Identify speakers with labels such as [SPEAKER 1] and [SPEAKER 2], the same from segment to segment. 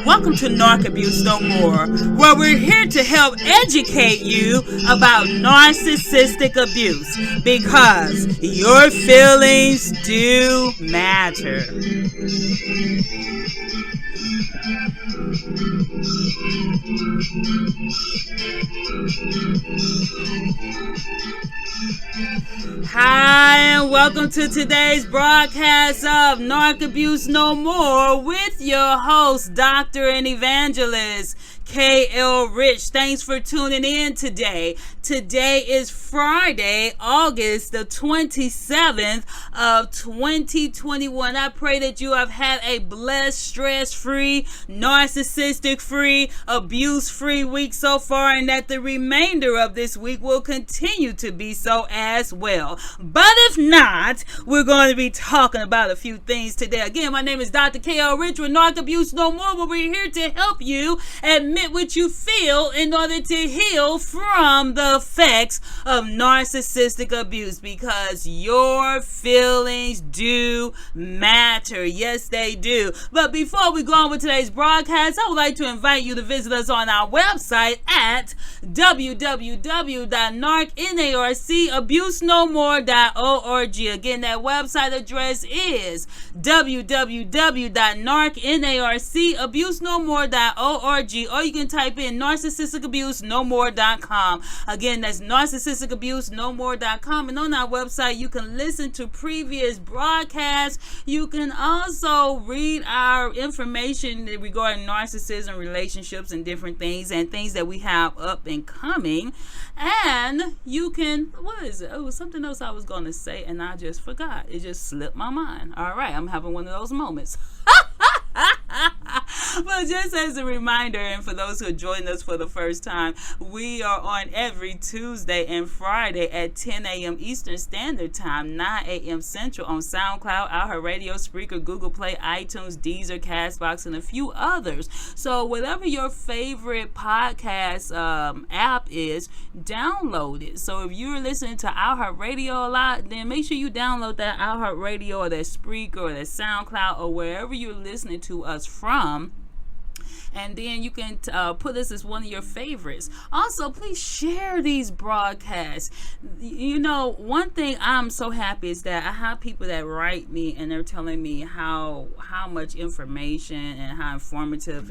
[SPEAKER 1] Welcome to Narc Abuse No More, where we're here to help educate you about narcissistic abuse because your feelings do matter. Hi, and welcome to today's broadcast of Narc Abuse No More with your host, Doctor and Evangelist K.L. Rich. Thanks for tuning in today. Today is Friday, August the 27th of 2021. I pray that you have had a blessed, stress-free, narcissistic-free, abuse-free week so far, and that the remainder of this week will continue to be so as well. But if not, we're going to be talking about a few things today. Again, my name is Dr. K.L. Rich with Narc Abuse No More, where we're here to help you admit what you feel in order to heal from the effects of narcissistic abuse, because your feelings do matter. Yes, they do. But before we go on with today's broadcast, I would like to invite you to visit us on our website at www.narcabusenomore.org. Again, that website address is www.narcabusenomore.org, or you can type in narcissistic-personality.com. Again, that's narcissistic-personality.com, and on our website you can listen to previous broadcasts. You can also read our information regarding narcissism, relationships, and different things, and things that we have up and coming. And you can, what is it? Oh, it was something else I was going to say, and I just forgot. It just slipped my mind. All right, I'm having one of those moments. But just as a reminder, and for those who are joining us for the first time, we are on every Tuesday and Friday at 10 a.m. Eastern Standard Time, 9 a.m. Central on SoundCloud, iHeartRadio, Spreaker, Google Play, iTunes, Deezer, Castbox, and a few others. So whatever your favorite podcast app is, download it. So if you're listening to iHeartRadio a lot, then make sure you download that iHeartRadio or that Spreaker or that SoundCloud or wherever you're listening to us from. And then you can put this as one of your favorites. Also, please share these broadcasts. You know, one thing I'm so happy is that I have people that write me and they're telling me how much information and how informative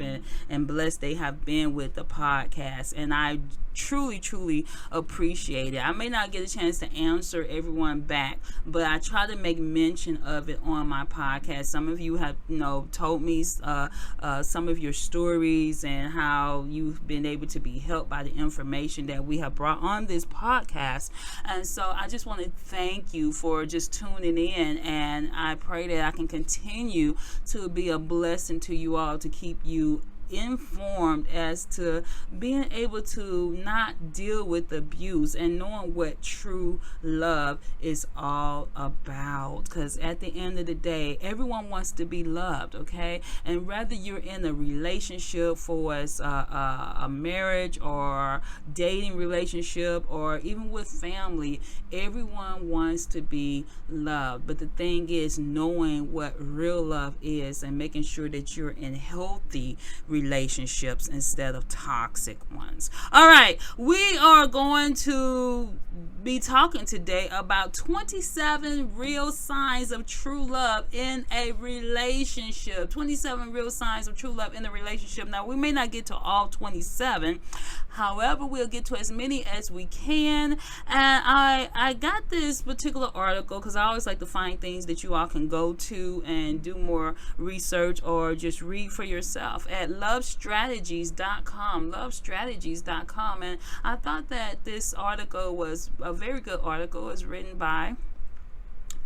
[SPEAKER 1] and blessed they have been with the podcast. And I truly appreciate it. I may not get a chance to answer everyone back, but I try to make mention of it on my podcast. Some of you have, told me some of your stories and how you've been able to be helped by the information that we have brought on this podcast. And so I just want to thank you for just tuning in, and I pray that I can continue to be a blessing to you all, to keep you informed as to being able to not deal with abuse and knowing what true love is all about. Because at the end of the day, everyone wants to be loved, okay? And whether you're in a relationship for a marriage or dating relationship or even with family, everyone wants to be loved. But the thing is knowing what real love is and making sure that you're in healthy relationships instead of toxic ones. All right, we are going to be talking today about 27 real signs of true love in a relationship. 27 real signs of true love in a relationship. Now, we may not get to all 27. However, we'll get to as many as we can. And I got this particular article because I always like to find things that you all can go to and do more research or just read for yourself at lovestrategies.com. And I thought that this article was a very good article. It's written by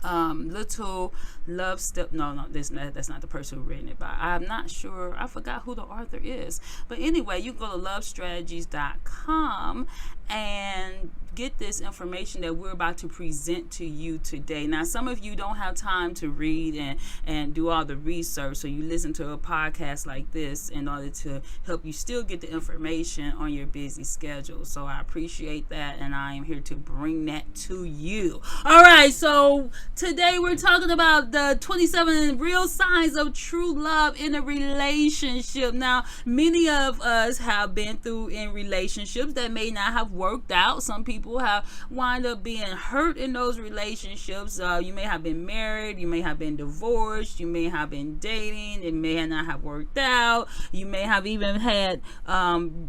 [SPEAKER 1] Little Love Step. That's not the person who written it by. I'm not sure. I forgot who the author is. But anyway, you can go to lovestrategies.com and get this information that we're about to present to you today. Now, some of you don't have time to read and do all the research, so you listen to a podcast like this in order to help you still get the information on your busy schedule. So I appreciate that, and I am here to bring that to you. All right, so today we're talking about the 27 real signs of true love in a relationship. Now, many of us have been through in relationships that may not have worked out. Some people have wind up being hurt in those relationships. You may have been married, you may have been divorced, you may have been dating, it may not have worked out. You may have even had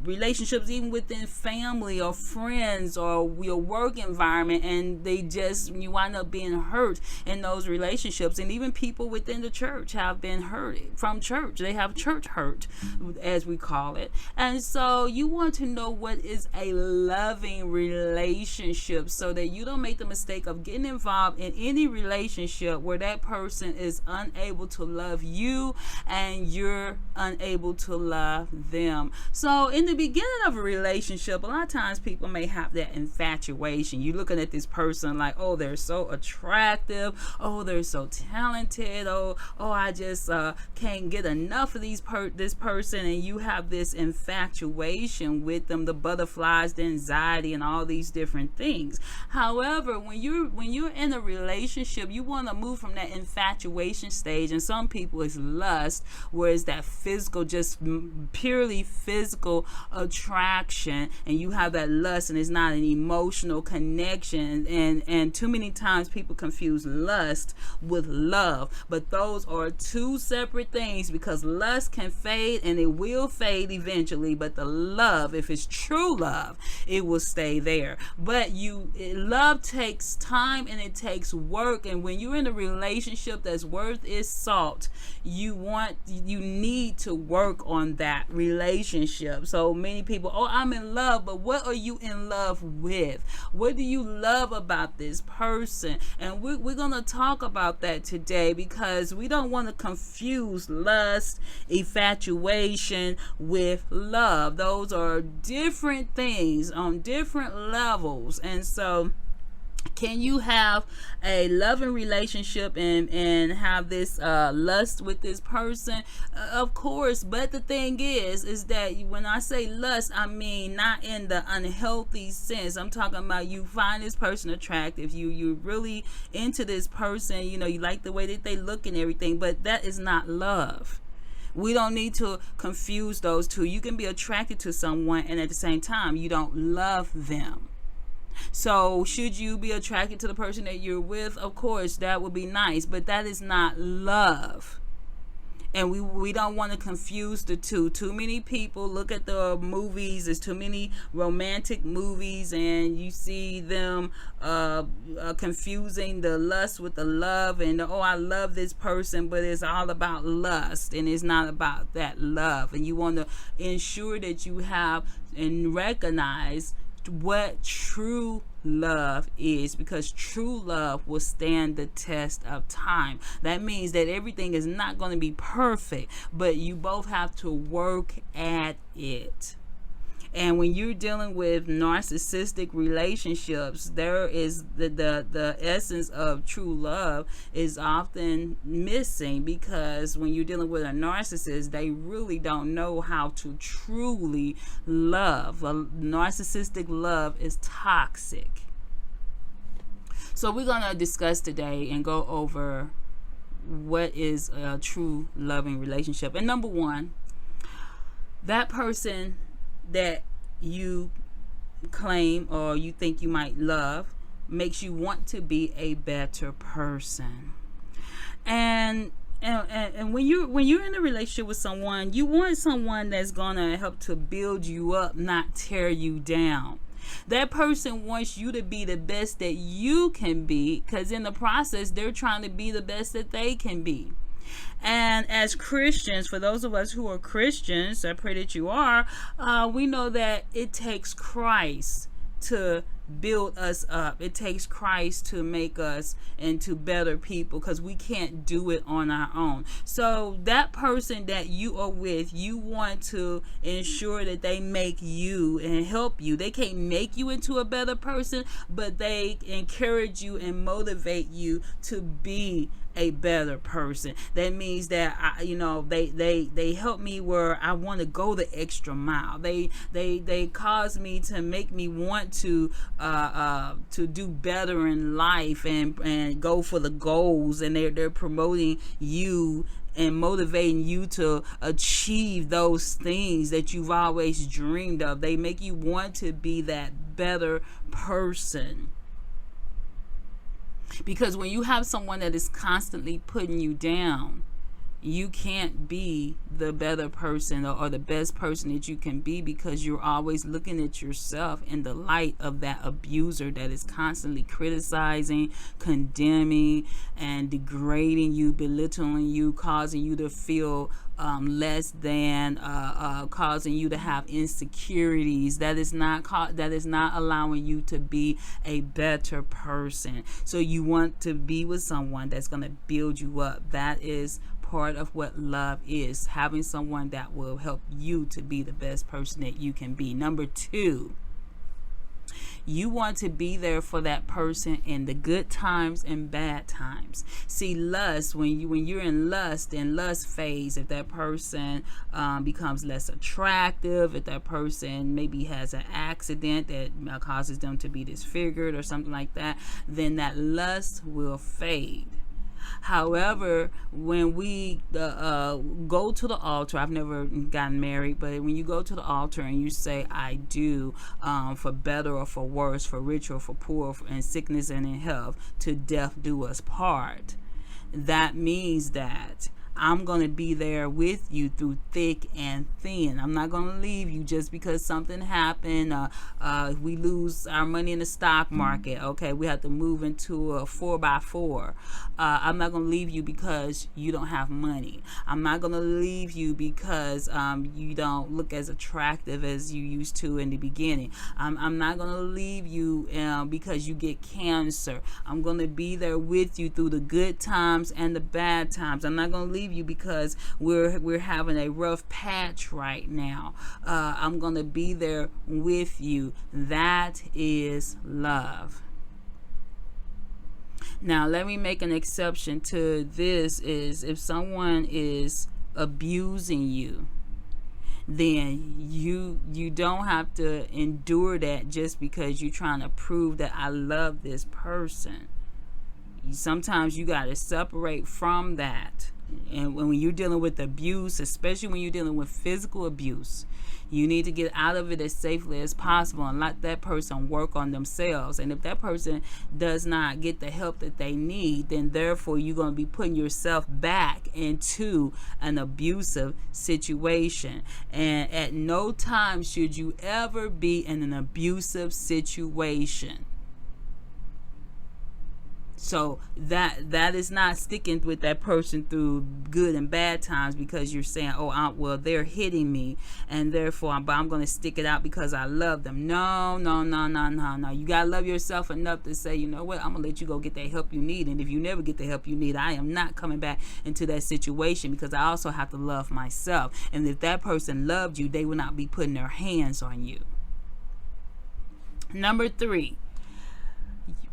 [SPEAKER 1] relationships even within family or friends or your work environment, and you wind up being hurt in those relationships. And even people within the church have been hurt from church. They have church hurt, as we call it. And so you want to know what is a loving relationship, so that you don't make the mistake of getting involved in any relationship where that person is unable to love you and you're unable to love them. So in the beginning of a relationship, a lot of times people may have that infatuation. You're looking at this person like, oh, they're so attractive, oh, they're so talented, oh, I just can't get enough of this person, and you have this infatuation with them, the butterflies, the anxiety, and all these different things. However, when you're in a relationship, you want to move from that infatuation stage, and some people it's lust, where it's that physical, just purely physical attraction, and you have that lust, and it's not an emotional connection. And too many times people confuse lust with love, but those are two separate things, because lust can fade, and it will fade eventually, but the love, if it's true love, it will stay there. But love takes time and it takes work, and when you're in a relationship that's worth its salt, you need to work on that relationship. So many people, oh, I'm in love, but what are you in love with? What do you love about this person? And we're going to talk about that today, because we don't want to confuse lust, infatuation with love. Those are different things on different levels. And so can you have a loving relationship and have this lust with this person? Of course, but the thing is that when I say lust, I mean not in the unhealthy sense. I'm talking about you find this person attractive, you're really into this person, you like the way that they look and everything, but that is not love. We don't need to confuse those two. You can be attracted to someone and at the same time you don't love them. So should you be attracted to the person that you're with? Of course, that would be nice, but that is not love. And we don't want to confuse the two. Too many people look at the movies. There's too many romantic movies, and you see them confusing the lust with the love. And oh, I love this person, but it's all about lust, and it's not about that love. And you want to ensure that you have and recognize what true love is, because true love will stand the test of time. That means that everything is not going to be perfect, but you both have to work at it. And when you're dealing with narcissistic relationships, there is the essence of true love is often missing, because when you're dealing with a narcissist, they really don't know how to truly love. A narcissistic love is toxic. So we're going to discuss today and go over what is a true loving relationship. And number one, that person that you claim or you think you might love makes you want to be a better person. And when you're in a relationship with someone, you want someone that's gonna help to build you up, not tear you down. That person wants you to be the best that you can be, because in the process they're trying to be the best that they can be. And as Christians, for those of us who are Christians, I pray that you are, we know that it takes Christ to build us up. It takes Christ to make us into better people, because we can't do it on our own. So that person that you are with, you want to ensure that they make you and help you. They can't make you into a better person, but they encourage you and motivate you to be a better person. That means that they help me where I want to go the extra mile. They cause me to make me want to do better in life and go for the goals, and they're promoting you and motivating you to achieve those things that you've always dreamed of. They make you want to be that better person. Because when you have someone that is constantly putting you down, you can't be the better person or the best person that you can be, because you're always looking at yourself in the light of that abuser that is constantly criticizing, condemning, and degrading you, belittling you, causing you to feel less than, causing you to have insecurities. That is not allowing you to be a better person. So you want to be with someone that's going to build you up. That is part of what love is, having someone that will help you to be the best person that you can be. Number 2, you want to be there for that person in the good times and bad times. See, lust, when you're in lust and lust phase, if that person becomes less attractive, if that person maybe has an accident that causes them to be disfigured or something like that, then that lust will fade. However, when we go to the altar, I've never gotten married, but when you go to the altar and you say, I do, for better or for worse, for rich or for poor, in sickness and in health, to death do us part, that means that I'm going to be there with you through thick and thin. I'm not going to leave you just because something happened. We lose our money in the stock market. Okay, we have to move into a 4x4. I'm not going to leave you because you don't have money. I'm not going to leave you because you don't look as attractive as you used to in the beginning. I'm not going to leave you because you get cancer. I'm going to be there with you through the good times and the bad times. I'm not going to leave you because we're having a rough patch right now. I'm going to be there with you. That is love. Now, let me make an exception to this. Is if someone is abusing you, then you don't have to endure that just because you're trying to prove that I love this person. Sometimes you got to separate from that. And when you're dealing with abuse, especially when you're dealing with physical abuse, you need to get out of it as safely as possible and let that person work on themselves. And if that person does not get the help that they need, then therefore you're going to be putting yourself back into an abusive situation. And at no time should you ever be in an abusive situation. So that is not sticking with that person through good and bad times because you're saying, well, they're hitting me, and therefore I'm going to stick it out because I love them. No. You got to love yourself enough to say, you know what, I'm going to let you go get that help you need. And if you never get the help you need, I am not coming back into that situation, because I also have to love myself. And if that person loved you, they would not be putting their hands on you. Number 3.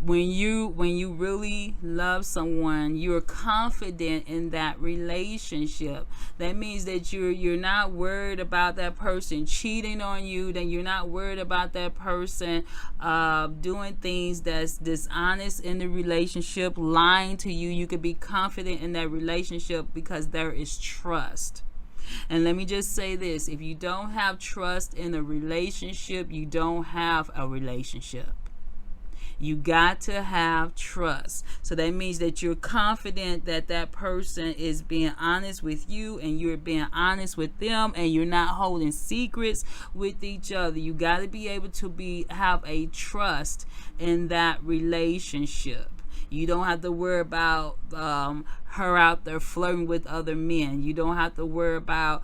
[SPEAKER 1] When you really love someone, you're confident in that relationship. That means that you're not worried about that person cheating on you. Then you're not worried about that person doing things that's dishonest in the relationship, lying to you. You could be confident in that relationship because there is trust. And let me just say this: if you don't have trust in a relationship, you don't have a relationship. You got to have trust. So that means that you're confident that that person is being honest with you and you're being honest with them, and you're not holding secrets with each other. You got to be able to have a trust in that relationship. You don't have to worry about her out there flirting with other men. You don't have to worry about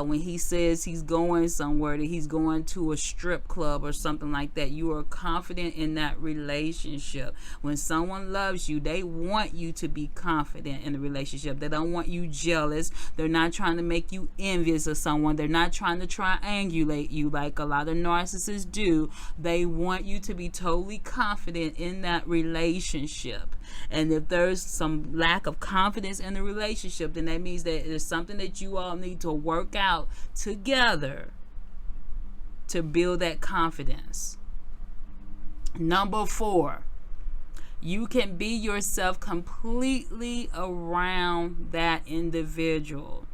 [SPEAKER 1] when he says he's going somewhere, that he's going to a strip club or something like that. You are confident in that relationship. When someone loves you, they want you to be confident in the relationship. They don't want you jealous. They're not trying to make you envious of someone. They're not trying to triangulate you like a lot of narcissists do. They want you to be totally confident in that relationship. And if there's some lack of confidence in the relationship, then that means that there's something that you all need to work out together to build that confidence. Number 4, you can be yourself completely around that individual.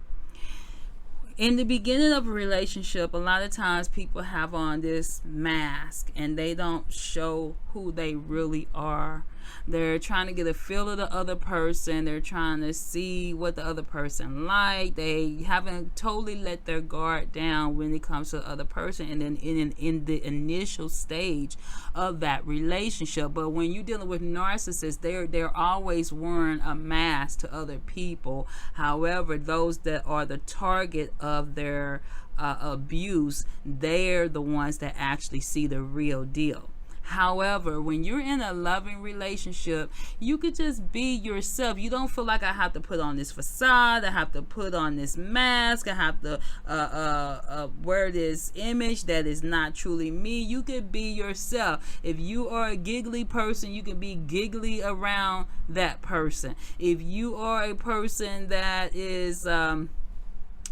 [SPEAKER 1] In the beginning of a relationship, a lot of times people have on this mask and they don't show who they really are. They're trying to get a feel of the other person. They're trying to see what the other person like. They haven't totally let their guard down when it comes to the other person, and then in the initial stage of that relationship. But when you're dealing with narcissists, they're always wearing a mask to other people. However, those that are the target of their abuse, they're the ones that actually see the real deal. However, when you're in a loving relationship, you could just be yourself. You don't feel like I have to put on this facade, I have to put on this mask, I have to wear this image that is not truly me. You could be yourself. If you are a giggly person, you can be giggly around that person. If you are a person that is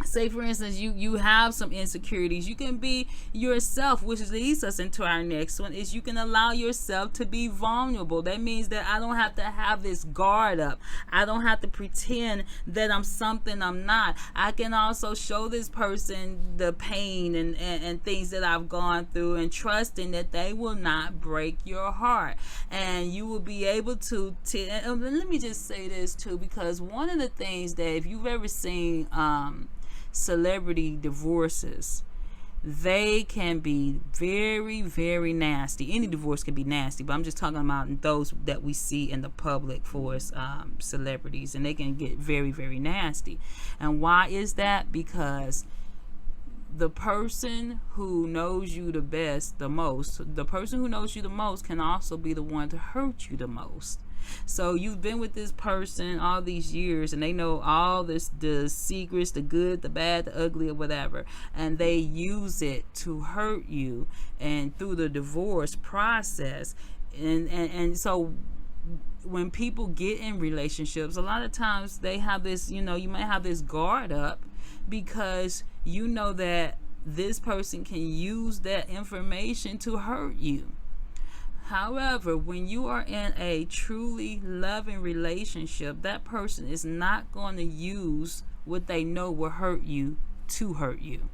[SPEAKER 1] say for instance you have some insecurities, you can be yourself, which leads us into our next one, is you can allow yourself to be vulnerable. That means that I don't have to have this guard up. I don't have to pretend that I'm something I'm not. I can also show this person the pain and things that I've gone through, and trusting that they will not break your heart, and you will be able to and let me just say this too, because one of the things that, if you've ever seen celebrity divorces, they can be very, very nasty. Any divorce can be nasty, but I'm just talking about those that we see in the public for celebrities, and they can get very, very nasty. And why is that? Because the person who knows you the best, the most, the person who knows you the most can also be the one to hurt you the most. So you've been with this person all these years, and they know all the secrets, the good, the bad, the ugly, or whatever, and they use it to hurt you, and through the divorce process. And so when people get in relationships, a lot of times they have this, you might have this guard up, because you know that this person can use that information to hurt you. However, when you are in a truly loving relationship, that person is not going to use what they know will hurt you to hurt you.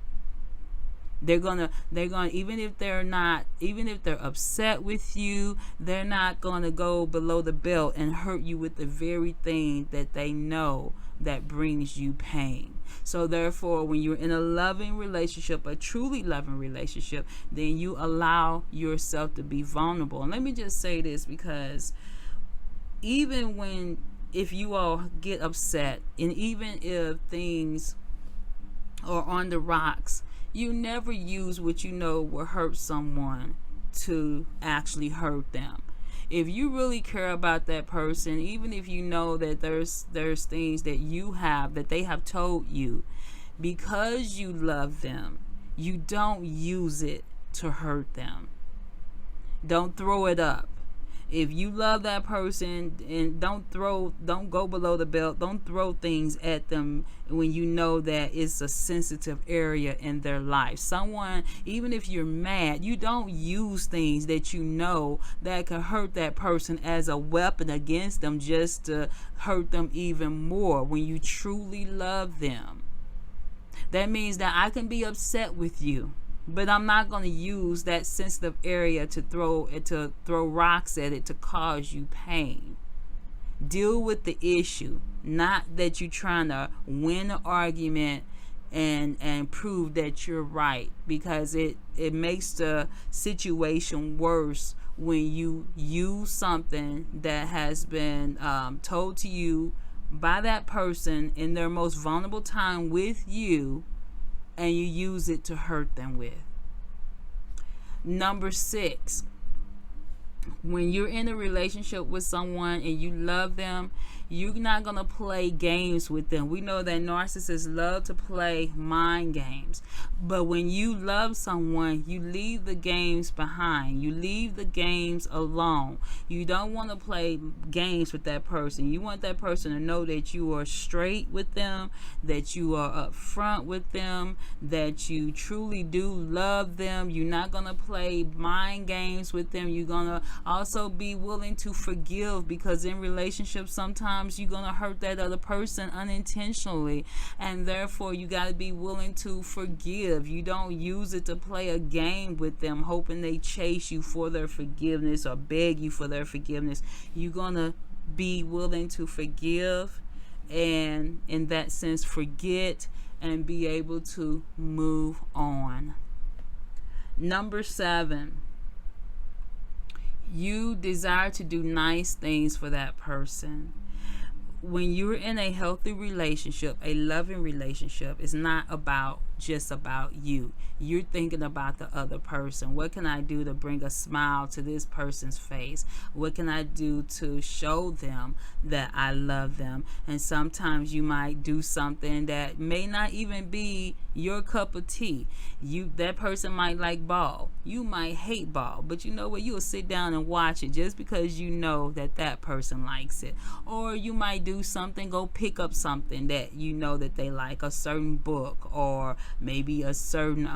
[SPEAKER 1] They're gonna even if they're upset with you, they're not gonna go below the belt and hurt you with the very thing that they know that brings you pain. So therefore, when you're in a loving relationship, a truly loving relationship, then you allow yourself to be vulnerable. And let me just say this, because even if you all get upset, and even if things are on the rocks, you never use what you know will hurt someone to actually hurt them. If you really care about that person, even if you know that there's things that you have that they have told you, because you love them, you don't use it to hurt them. Don't throw it up. If you love that person, and don't go below the belt, don't throw things at them when you know that it's a sensitive area in their life. Someone, even if you're mad, you don't use things that you know that can hurt that person as a weapon against them, just to hurt them even more. When you truly love them, that means that I can be upset with you, but I'm not going to use that sensitive area to throw rocks at it to cause you pain. Deal with the issue, not that you're trying to win an argument and prove that you're right, because it makes the situation worse when you use something that has been told to you by that person in their most vulnerable time with you, and you use it to hurt them with. Number 6, when you're in a relationship with someone and you love them, you're not going to play games with them. We know that narcissists love to play mind games. But when you love someone, you leave the games behind. You leave the games alone. You don't want to play games with that person. You want that person to know that you are straight with them, that you are upfront with them, that you truly do love them. You're not going to play mind games with them. You're going to also be willing to forgive, because in relationships sometimes you're going to hurt that other person unintentionally, and therefore you got to be willing to forgive. You don't use it to play a game with them hoping they chase you for their forgiveness or beg you for their forgiveness. You're going to be willing to forgive, and in that sense forget, and be able to move on. Number 7, you desire to do nice things for that person. When you're in a healthy relationship, a loving relationship, it's not just about you. You're thinking about the other person. What can I do to bring a smile to this person's face? What can I do to show them that I love them? And sometimes you might do something that may not even be your cup of tea. That person might like ball. You might hate ball, but you know what? You'll sit down and watch it just because you know that person likes it. Or you might do something, go pick up something that you know that they like, a certain book, or maybe a certain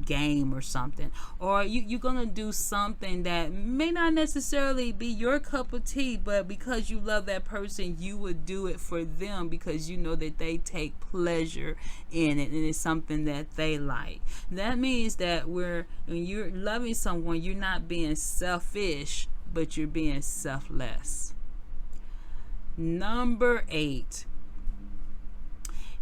[SPEAKER 1] game or something. Or you're gonna do something that may not necessarily be your cup of tea, but because you love that person, you would do it for them because you know that they take pleasure in it, and it's something that they like. That means that when you're loving someone, you're not being selfish, but you're being selfless. Number 8,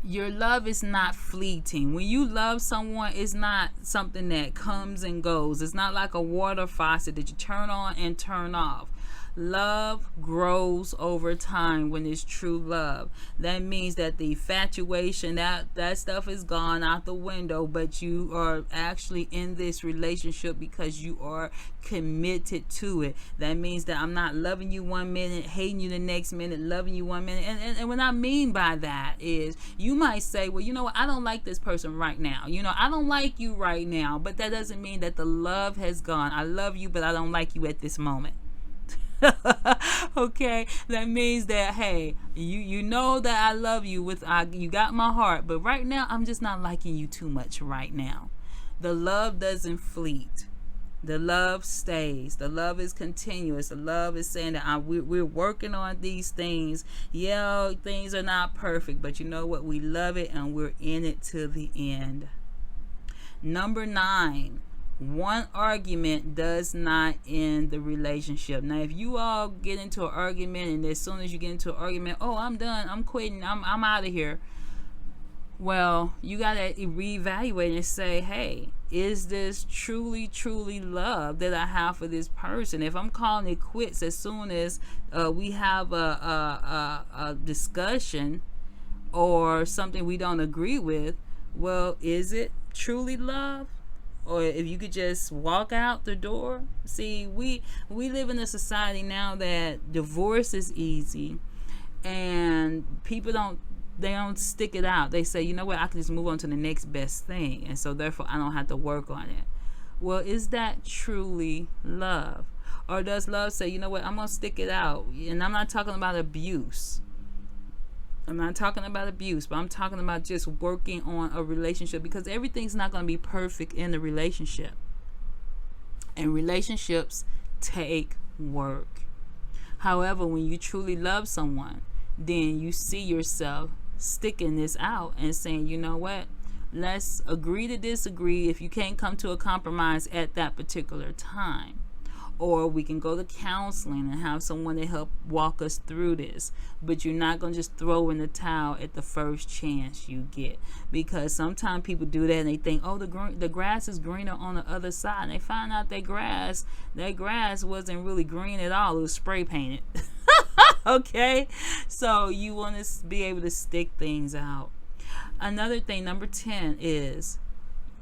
[SPEAKER 1] your love is not fleeting. When you love someone, it's not something that comes and goes. It's not like a water faucet that you turn on and turn off. Love grows over time when it's true love. That means that the infatuation, that stuff is gone out the window, but you are actually in this relationship because you are committed to it. That means that I'm not loving you one minute, hating you the next minute, loving you one minute. And what I mean by that is, you might say, well, you know what, I don't like this person right now. I don't like you right now, but that doesn't mean that the love has gone. I love you, but I don't like you at this moment. Okay, that means that, hey, you know that I love you you got my heart, but right now I'm just not liking you too much right now. The love doesn't fleet. The love stays. The love is continuous. The love is saying that we're working on these things. Yeah, things are not perfect, but you know what? We love it and we're in it to the end. Number 9. One argument does not end the relationship. Now, if you all get into an argument, and as soon as you get into an argument, oh, I'm done, I'm quitting, I'm out of here. Well, you got to reevaluate and say, hey, is this truly, truly love that I have for this person? If I'm calling it quits as soon as we have a discussion or something we don't agree with, well, is it truly love? Or if you could just walk out the door. See, we live in a society now that divorce is easy, and people don't stick it out. They say, you know what, I can just move on to the next best thing, and so therefore I don't have to work on it. Well, is that truly love? Or does love say, you know what, I'm gonna stick it out? And I'm not talking about abuse. I'm not talking about abuse, but I'm talking about just working on a relationship, because everything's not going to be perfect in the relationship. And relationships take work. However, when you truly love someone, then you see yourself sticking this out and saying, you know what, let's agree to disagree if you can't come to a compromise at that particular time. Or we can go to counseling and have someone to help walk us through this. But you're not going to just throw in the towel at the first chance you get. Because sometimes people do that and they think, oh, the grass is greener on the other side. And they find out that grass wasn't really green at all. It was spray painted. Okay, so you want to be able to stick things out. Another thing, number 10, is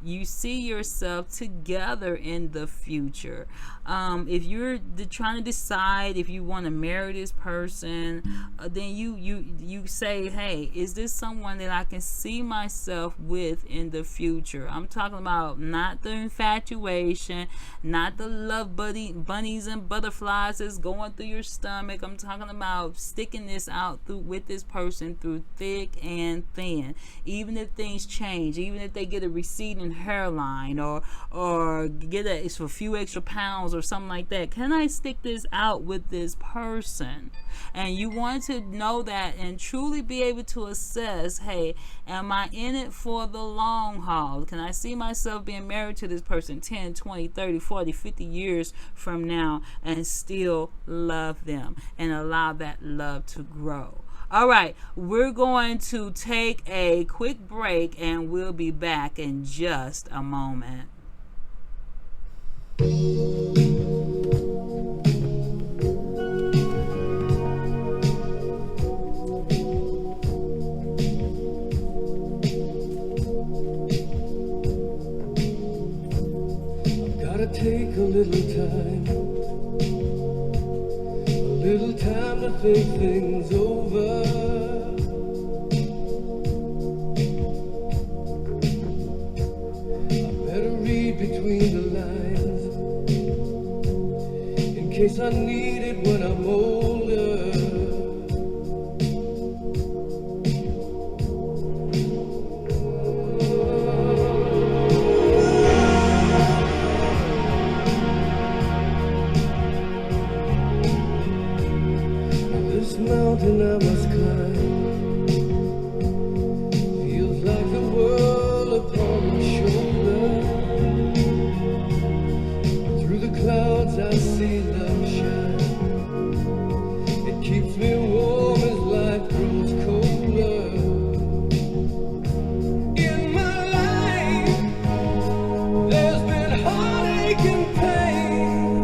[SPEAKER 1] you see yourself together in the future. If you're trying to decide if you want to marry this person, then you say, hey, is this someone that I can see myself with in the future? I'm talking about not the infatuation, not the love bunnies and butterflies that's going through your stomach. I'm talking about sticking this out through with this person through thick and thin. Even if things change, even if they get a receding hairline or get a few extra pounds or something like that, can I stick this out with this person? And you want to know that and truly be able to assess, hey, am I in it for the long haul? Can I see myself being married to this person 10, 20, 30, 40, 50 years from now and still love them and allow that love to grow? All right, we're going to take a quick break and we'll be back in just a moment.
[SPEAKER 2] I've gotta take a little time to think things over. I better read between the lines in case I need it when I'm older. Mountain I must climb feels like the world upon my shoulder. Through the clouds I see love shine. It keeps me warm as life grows colder. In my life there's been heartache and pain.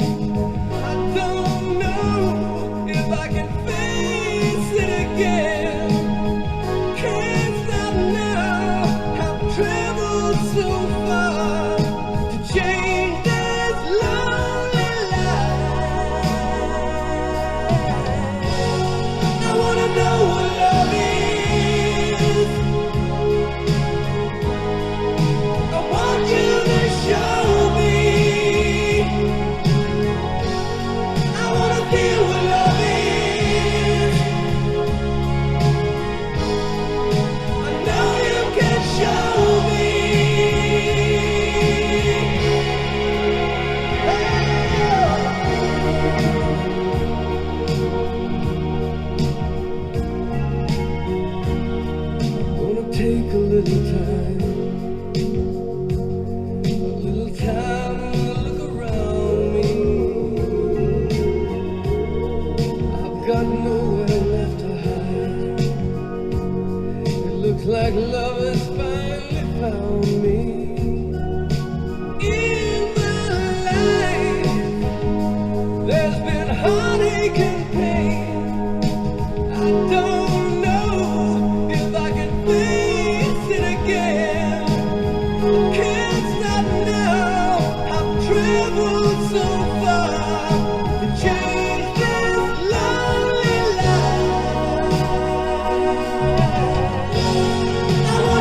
[SPEAKER 2] I don't know if I can face it again. Can't stop now. I've traveled so far to change this lonely life. I wanna know what love is. I want you to show me. I wanna feel what love is. I know you can show me. I'm gonna take a little time to look around me. I've got nowhere left to hide. It looks like love has finally found me. In my life, there's been heartache and pain. I don't know if I can face it again. Can't stop now. I've traveled so far to change this lonely life. I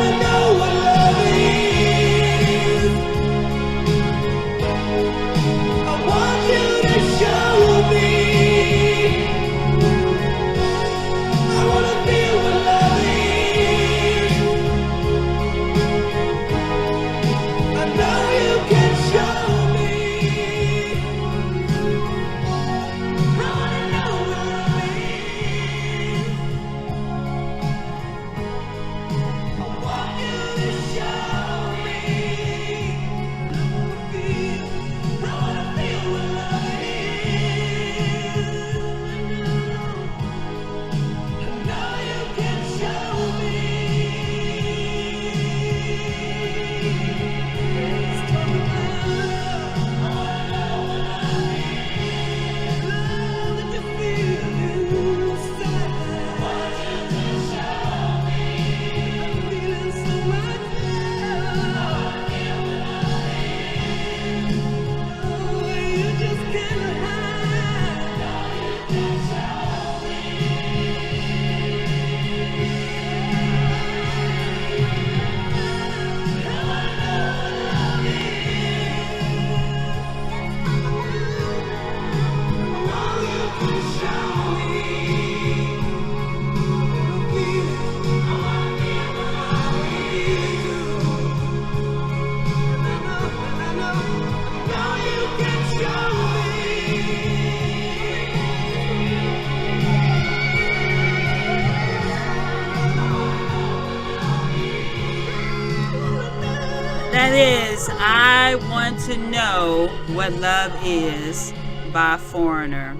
[SPEAKER 1] is I Want to Know What Love Is by Foreigner.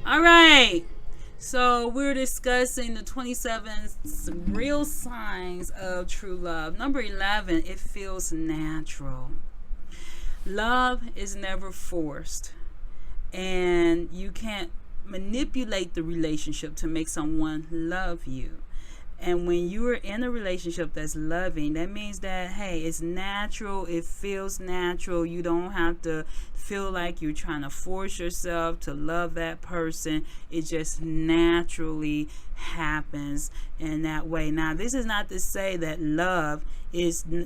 [SPEAKER 1] All right. So we're discussing the 27 real signs of true love. Number 11, it feels natural. Love is never forced, and you can't manipulate the relationship to make someone love you. And when you are in a relationship that's loving, that means that, hey, it's natural. It feels natural. You don't have to feel like you're trying to force yourself to love that person. It just naturally happens in that way. Now, this is not to say that love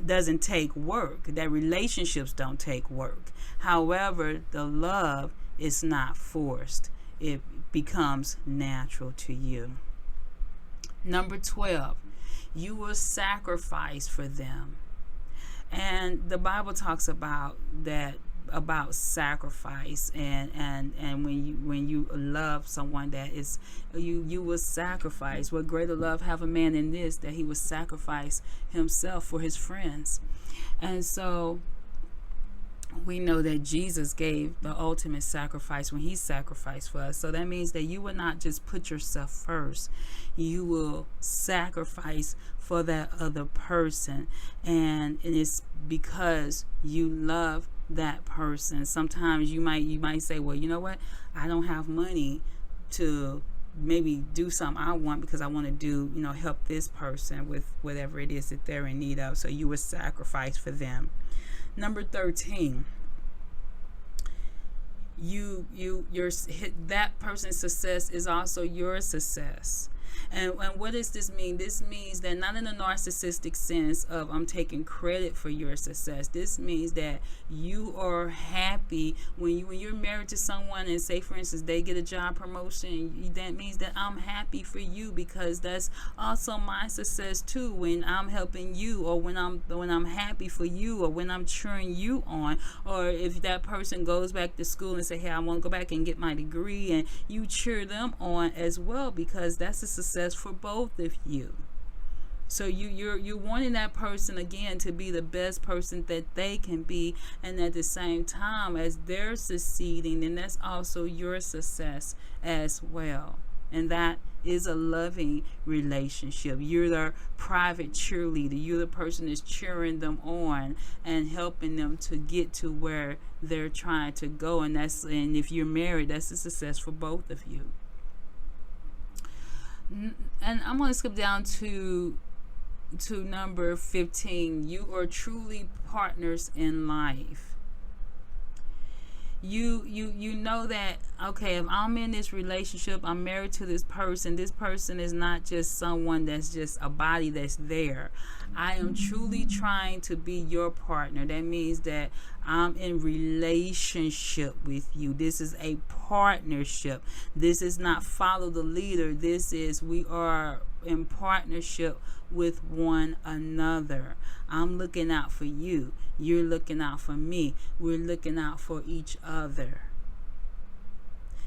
[SPEAKER 1] doesn't take work, that relationships don't take work. However, the love is not forced. It becomes natural to you. Number 12, you will sacrifice for them. And the Bible talks about that, about sacrifice, and when you love someone, that is you will sacrifice. What greater love have a man than this, that he would sacrifice himself for his friends? And so we know that Jesus gave the ultimate sacrifice when he sacrificed for us. So that means that you will not just put yourself first. You will sacrifice for that other person. And it's because you love that person. Sometimes you might say, well, you know what? I don't have money to maybe do something I want, because I want to do, help this person with whatever it is that they're in need of. So you will sacrifice for them. Number 13, that person's success is also your success. And what does this mean? This means that not in a narcissistic sense of I'm taking credit for your success. This means that you are happy when you're married to someone, and say, for instance, they get a job promotion. That means that I'm happy for you, because that's also my success too. When I'm helping you, or when I'm happy for you, or when I'm cheering you on, or if that person goes back to school and say, hey, I want to go back and get my degree, and you cheer them on as well, because that's a success for both of you. So you're wanting that person again to be the best person that they can be, and at the same time as they're succeeding, then that's also your success as well. And that is a loving relationship. You're their private cheerleader. You're the person that's cheering them on and helping them to get to where they're trying to go. And if you're married, that's a success for both of you. And I'm going to skip down to number 15. You are truly partners in life. You know that, okay, if I'm in this relationship, I'm married to this person is not just someone that's just a body that's there. I am truly trying to be your partner. That means that I'm in relationship with you. This is a partnership. This is not follow the leader. This is we are in partnership with one another. I'm looking out for you. You're looking out for me. We're looking out for each other.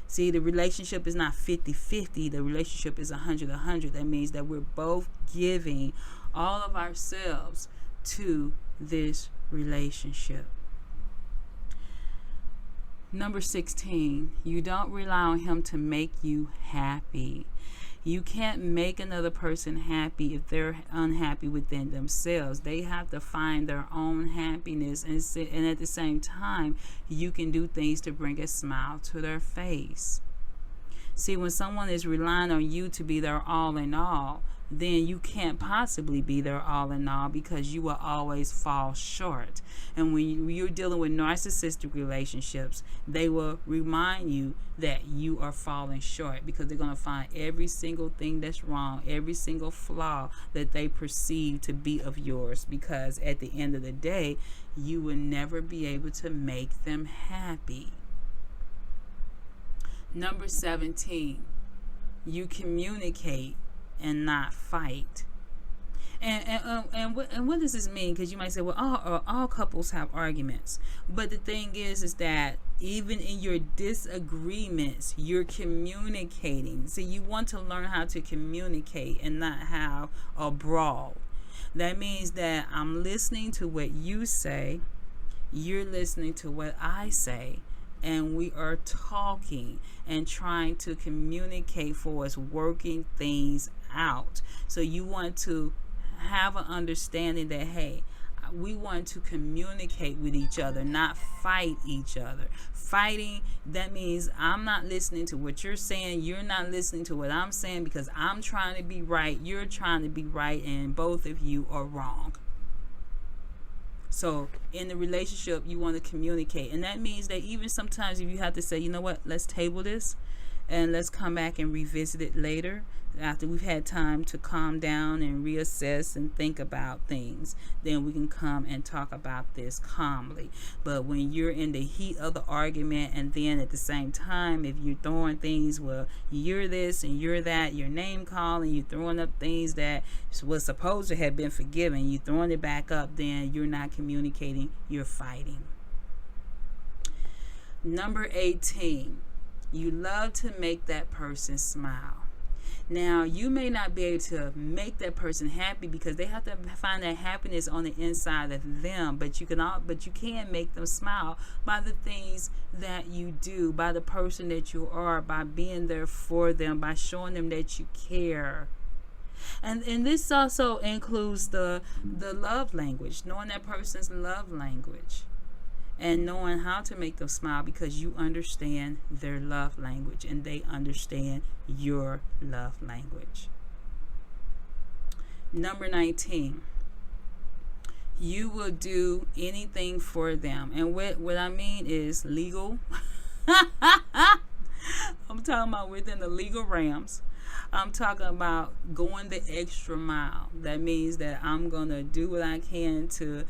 [SPEAKER 1] See, the relationship is not 50-50. The relationship is 100-100. That means that we're both giving all of ourselves to this relationship. Number 16, you don't rely on him to make you happy. You can't make another person happy if they're unhappy within themselves. They have to find their own happiness, and at the same time, you can do things to bring a smile to their face. See, when someone is relying on you to be their all in all, then you can't possibly be their all in all, because you will always fall short. And when you're dealing with narcissistic relationships, they will remind you that you are falling short, because they're going to find every single thing that's wrong, every single flaw that they perceive to be of yours, because at the end of the day, you will never be able to make them happy. Number 17, you communicate and not fight. And what does this mean? Because you might say, well, all couples have arguments, but the thing is that even in your disagreements, you're communicating. So you want to learn how to communicate and not have a brawl. That means that I'm listening to what you say, you're listening to what I say, and we are talking and trying to communicate for us, working things out. So you want to have an understanding that, hey, we want to communicate with each other, not fight each other. Fighting, that means I'm not listening to what you're saying, you're not listening to what I'm saying, because I'm trying to be right, you're trying to be right, and both of you are wrong. So in the relationship, you want to communicate. And that means that even sometimes if you have to say, you know what, let's table this and let's come back and revisit it later, after we've had time to calm down and reassess and think about things, then we can come and talk about this calmly. But when you're in the heat of the argument, and then at the same time, if you're throwing things, well, you're this and you're that, you're name calling, you're throwing up things that was supposed to have been forgiven, you're throwing it back up, then you're not communicating, you're fighting. Number 18, you love to make that person smile. Now, you may not be able to make that person happy because they have to find that happiness on the inside of them, but you can make them smile by the things that you do, by the person that you are, by being there for them, by showing them that you care. And this also includes the love language, knowing that person's love language, and knowing how to make them smile because you understand their love language and they understand your love language. Number 19, you will do anything for them. And what I mean is legal. I'm talking about within the legal realms. I'm talking about going the extra mile. That means that I'm gonna do what I can to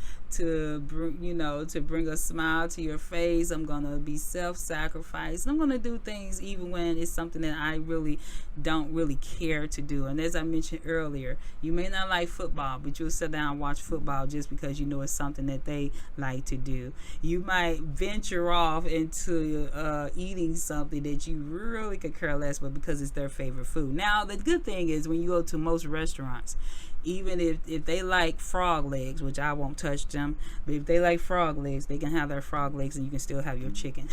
[SPEAKER 1] bring a smile to your face. I'm gonna be self-sacrificed. I'm gonna do things even when it's something that I really don't really care to do. And as I mentioned earlier, you may not like football, but you'll sit down and watch football just because you know it's something that they like to do. You might venture off into eating something that you really could care less, but because it's their favorite food. Now, the good thing is when you go to most restaurants, even if they like frog legs, which I won't touch them, but if they like frog legs, they can have their frog legs and you can still have your chicken.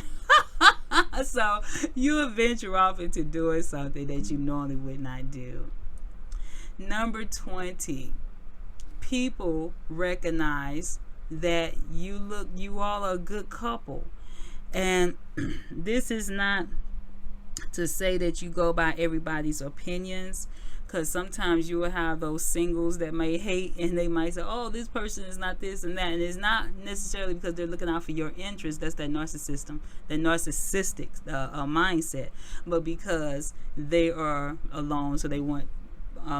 [SPEAKER 1] So you venture off into doing something that you normally would not do. Number 20, people recognize that you all are a good couple. And this is not to say that you go by everybody's opinions, because sometimes you will have those singles that may hate and they might say, oh, this person is not this and that, and it's not necessarily because they're looking out for your interests. That's that narcissistic mindset, but because they are alone, so they want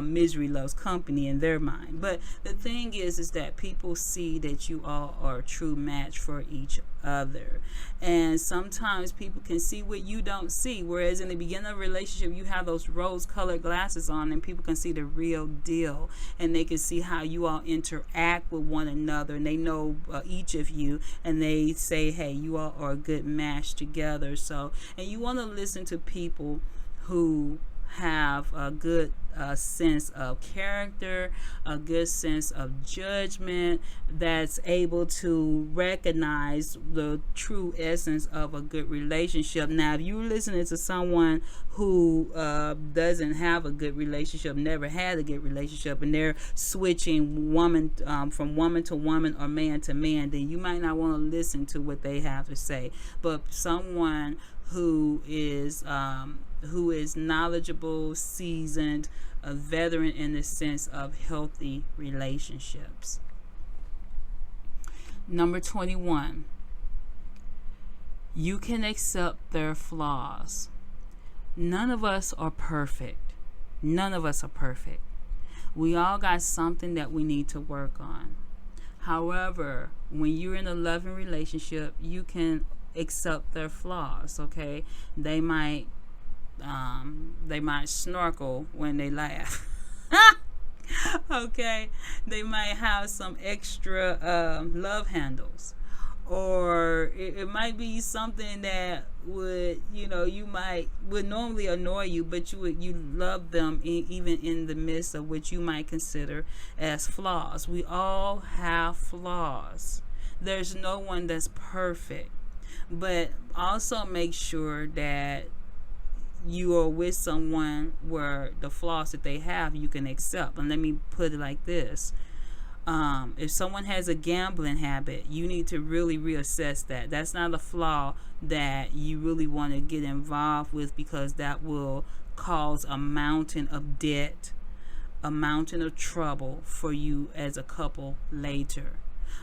[SPEAKER 1] misery loves company in their mind. But the thing is that people see that you all are a true match for each other, and sometimes people can see what you don't see, whereas in the beginning of a relationship you have those rose-colored glasses on and people can see the real deal, and they can see how you all interact with one another, and they know each of you, and they say, hey, you all are a good match together. So, and you want to listen to people who have a good sense of character, a good sense of judgment, that's able to recognize the true essence of a good relationship. Now, if you're listening to someone who doesn't have a good relationship, never had a good relationship, and they're switching from woman to woman or man to man, then you might not want to listen to what they have to say. But someone who is knowledgeable, seasoned, a veteran in the sense of healthy relationships. Number 21, you can accept their flaws. None of us are perfect. None of us are perfect. We all got something that we need to work on. However, when you're in a loving relationship, you can accept their flaws, okay? They might snorkel when they laugh. Okay, they might have some extra love handles, or it might be something that would, you might would normally annoy you, but you love them even in the midst of what you might consider as flaws. We all have flaws. There's no one that's perfect, but also make sure that you are with someone where the flaws that they have you can accept. And let me put it like this: if someone has a gambling habit, you need to really reassess that. That's not a flaw that you really want to get involved with, because that will cause a mountain of debt, a mountain of trouble for you as a couple later.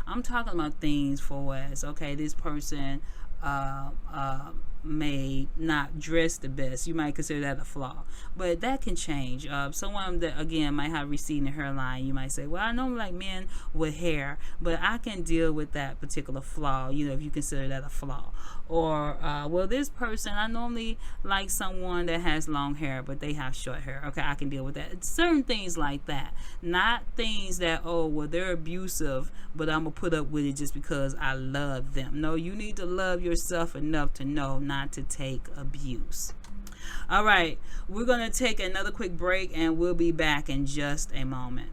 [SPEAKER 1] I'm talking about things for as, okay, this person uh, uh, may not dress the best. You might consider that a flaw, but that can change. Someone that again might have receding hairline, you might say, "Well, I normally like men with hair, but I can deal with that particular flaw." If you consider that a flaw, or well, this person, I normally like someone that has long hair, but they have short hair. Okay, I can deal with that. Certain things like that, not things that, oh, well, they're abusive, but I'm gonna put up with it just because I love them. No, you need to love yourself enough to know not to take abuse. All right, we're going to take another quick break and we'll be back in just a moment.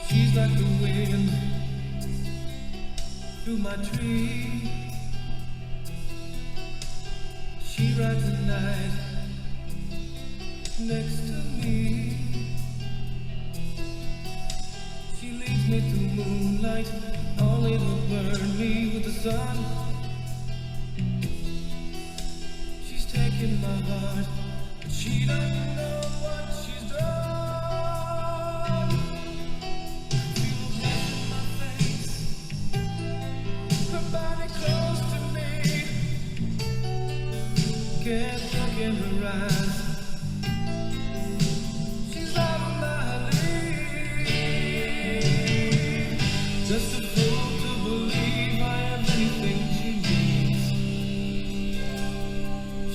[SPEAKER 2] She's like the wind through my tree. She rides the night next to me. She leads me through moonlight, only to burn me with the sun. She's taking my heart, but she doesn't know what she's done. Feel the breath in my face, her body close to me. Can't look in her eyes. She's out of my league. Just a fool to believe I have anything she needs.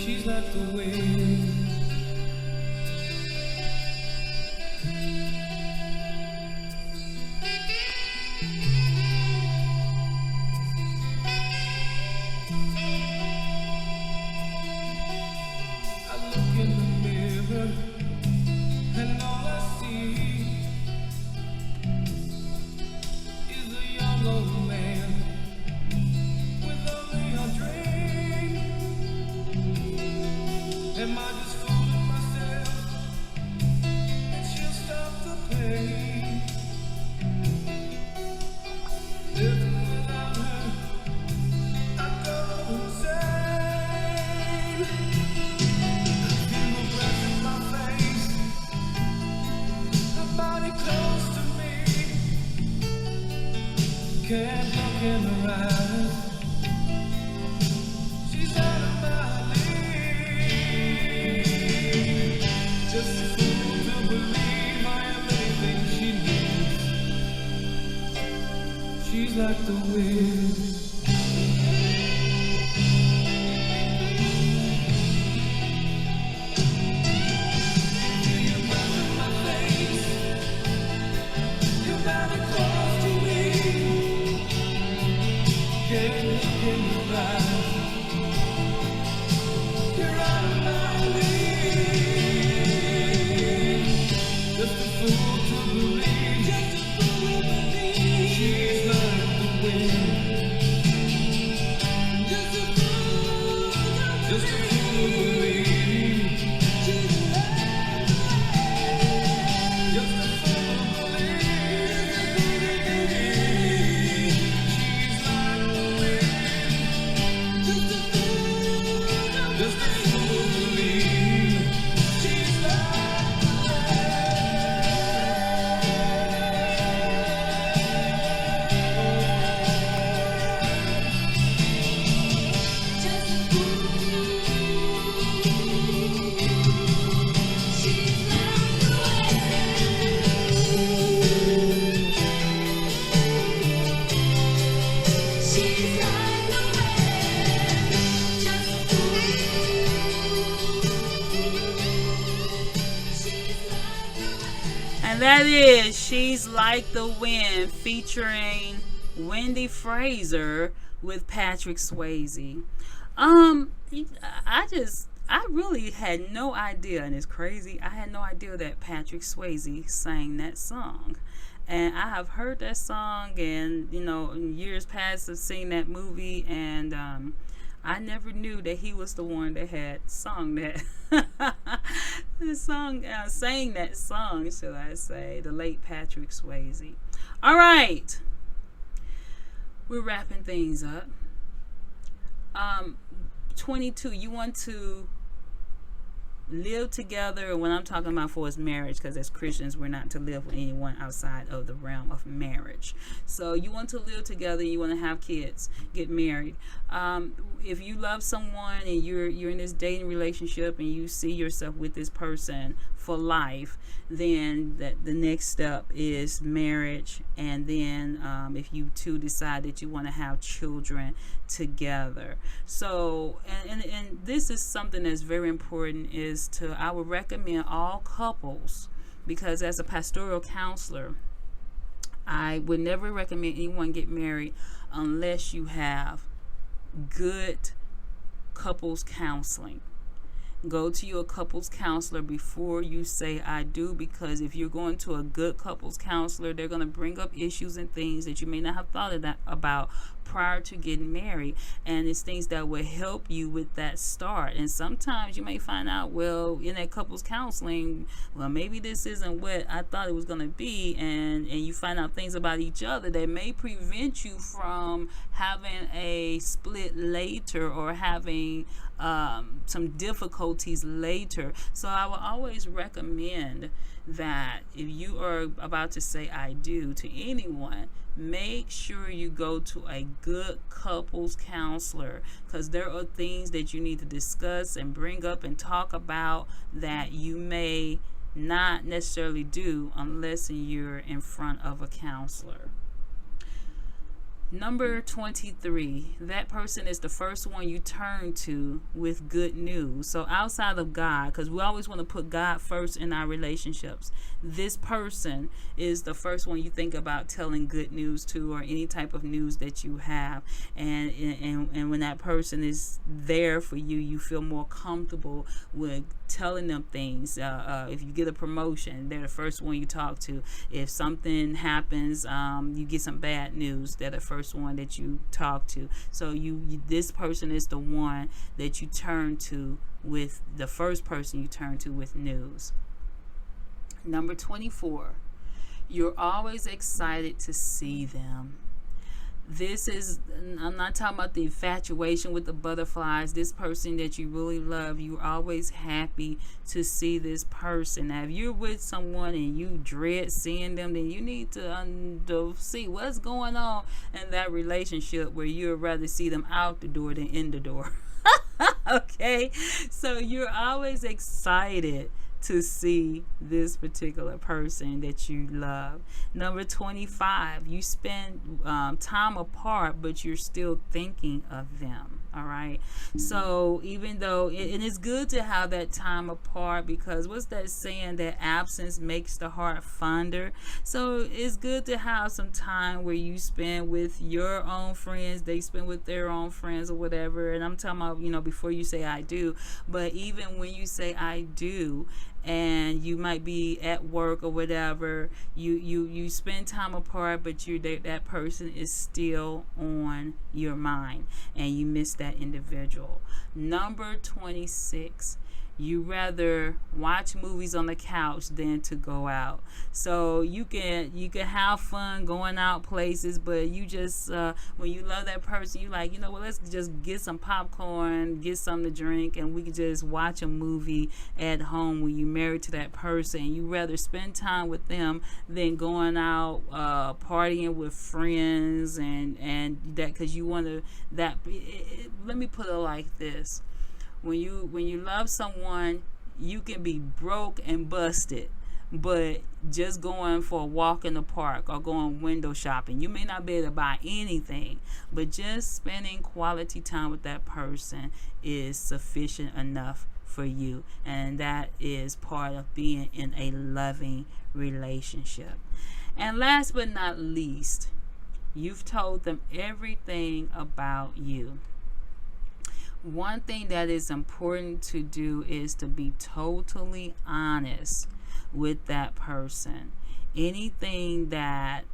[SPEAKER 2] She's like the wind. I look in the mirror and all I see is a young old man with only a dream. Am I just fooling myself and she'll stop the pain? Living without her, I go insane. Feel the breath in my face, her body close to me. Can't look in her eyes. She's out of my league. Just a fool to believe I am anything she needs. She's like the wind. Feel your breath in my face, your body close to me. Can't look in your eyes. You're out of my league. Just a fool to believe. Just a fool to believe. She's like the wind. Just a fool to believe. Just a fool to believe. She's like the wind. Just a fool to believe. She's like the wind. Just a fool to believe. She's like the
[SPEAKER 1] And that is She's Like the Wind featuring Wendy Fraser with Patrick Swayze. Um, I really had no idea, and it's crazy. I had no idea that Patrick Swayze sang that song. And I have heard that song, and in years past, I've seen that movie, and I never knew that he was the one that had sung that the song, sang that song, should I say, the late Patrick Swayze. All right, we're wrapping things up. 22, you want to live together. When I'm talking about for is marriage, because as Christians we're not to live with anyone outside of the realm of marriage. So you want to live together, you want to have kids, get married. If you love someone and you're in this dating relationship and you see yourself with this person for life, then the next step is marriage. And then if you two decide that you want to have children together. So and this is something that's very important, is I would recommend all couples, because as a pastoral counselor I would never recommend anyone get married unless you have good couples counseling. Go to your couples counselor before you say I do, because if you're going to a good couples counselor, they're going to bring up issues and things that you may not have thought about prior to getting married, and it's things that will help you with that start. And sometimes you may find out, well, in that couples counseling, well, maybe this isn't what I thought it was going to be, and you find out things about each other that may prevent you from having a split later, or having some difficulties later. So I will always recommend that if you are about to say I do to anyone, make sure you go to a good couples counselor, because there are things that you need to discuss and bring up and talk about that you may not necessarily do unless you're in front of a counselor. Number 23, that person is the first one you turn to with good news. So outside of God, because we always want to put God first in our relationships, this person is the first one you think about telling good news to, or any type of news that you have. And when that person is there for you, you feel more comfortable with telling them things. If you get a promotion, they're the first one you talk to. If something happens, you get some bad news, they're the first one that you talk to. So this person is the one that you turn to with, the first person you turn to with news. Number 24, you're always excited to see them. This is, I'm not talking about the infatuation with the butterflies. This person that you really love, you're always happy to see this person. Now, if you're with someone and you dread seeing them, then you need to see what's going on in that relationship, where you'd rather see them out the door than in the door. Okay? So you're always excited to see this particular person that you love. Number 25, you spend time apart, but you're still thinking of them. All right. So even though, and it's good to have that time apart, because what's that saying, that absence makes the heart fonder? So it's good to have some time where you spend with your own friends, they spend with their own friends, or whatever. And I'm talking about, before you say I do, but even when you say I do, and you might be at work or whatever, you spend time apart, but that person is still on your mind, and you miss that individual. Number 26, you rather watch movies on the couch than to go out. So you can have fun going out places, but you just when you love that person, you like, well, let's just get some popcorn, get something to drink, and we can just watch a movie at home. When you're married to that person, you rather spend time with them than going out partying with friends, and that, because you want to let me put it like this. When you love someone, you can be broke and busted, but just going for a walk in the park or going window shopping, you may not be able to buy anything, but just spending quality time with that person is sufficient enough for you, and that is part of being in a loving relationship. And last but not least, you've told them everything about you. One thing that is important to do is to be totally honest with that person. Anything that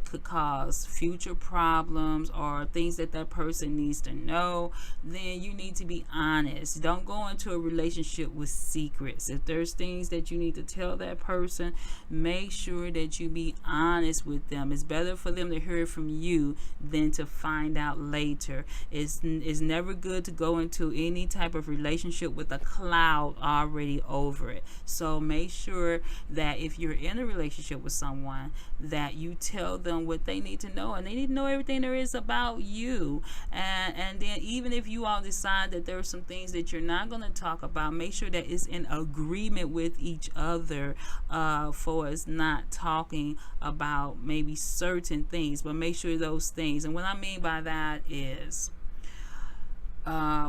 [SPEAKER 1] could cause future problems or things that that person needs to know, then you need to be honest. Don't go into a relationship with secrets. If there's things that you need to tell that person, make sure that you be honest with them. It's better for them to hear it from you than to find out later. It's never good to go into any type of relationship with a cloud already over it. So make sure that if you're in a relationship with someone, that you tell them what they need to know, and they need to know everything there is about you. And then even if you all decide that there are some things that you're not going to talk about, make sure that it's in agreement with each other, for us not talking about maybe certain things, but make sure those things, and what I mean by that is,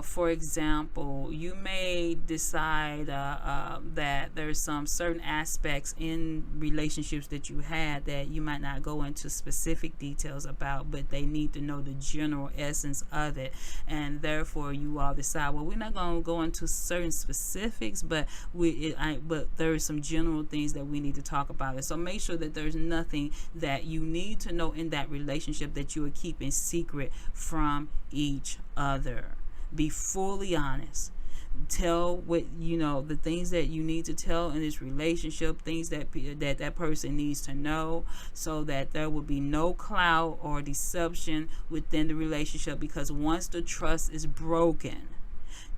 [SPEAKER 1] for example, you may decide that there's some certain aspects in relationships that you had that you might not go into specific details about, but they need to know the general essence of it. And therefore, you all decide, well, we're not going to go into certain specifics, but there are some general things that we need to talk about it. So make sure that there's nothing that you need to know in that relationship that you are keeping secret from each other. Be fully honest. Tell what the things that you need to tell in this relationship, things that person needs to know, so that there will be no cloud or deception within the relationship. Because once the trust is broken,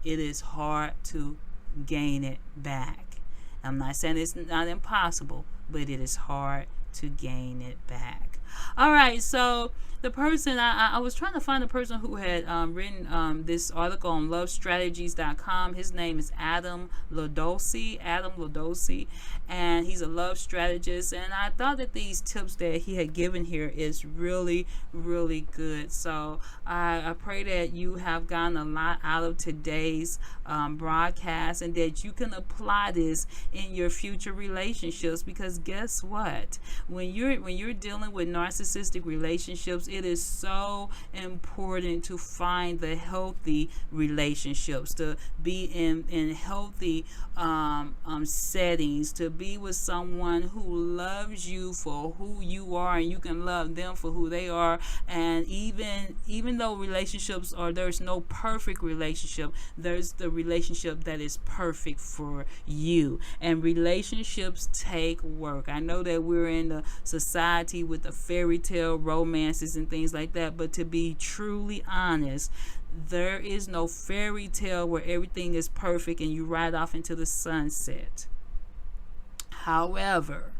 [SPEAKER 1] it is hard to gain it back. I'm not saying it's not impossible, but it is hard to gain it back. All right, so the person, I was trying to find the person who had written this article on lovestrategies.com. His name is Adam Lodosi, and he's a love strategist. And I thought that these tips that he had given here is really, really good. So I pray that you have gotten a lot out of today's broadcast, and that you can apply this in your future relationships. Because guess what? When you're dealing with narcissistic relationships, it is so important to find the healthy relationships, to be in healthy settings, to be with someone who loves you for who you are, and you can love them for who they are. And even though relationships there's no perfect relationship, there's the relationship that is perfect for you. And relationships take work. I know that we're in a society with the fairy tale romances and things like that, but to be truly honest, there is no fairy tale where everything is perfect and you ride off into the sunset. However,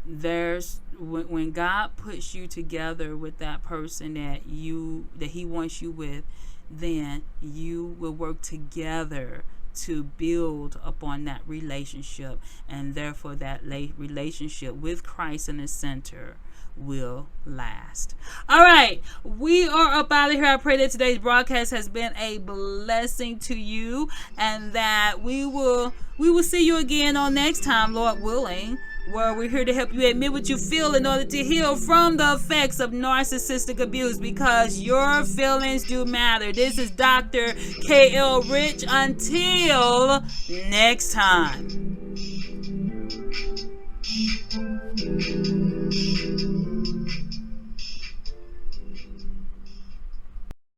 [SPEAKER 1] when God puts you together with that person that he wants you with, then you will work together to build upon that relationship, and therefore that relationship with Christ in the center will last. All right, we are up out of here. I pray that today's broadcast has been a blessing to you, and that we will see you again on next time, Lord willing, where we're here to help you admit what you feel in order to heal from the effects of narcissistic abuse, because your feelings do matter. This is Dr. KL Rich. Until next time.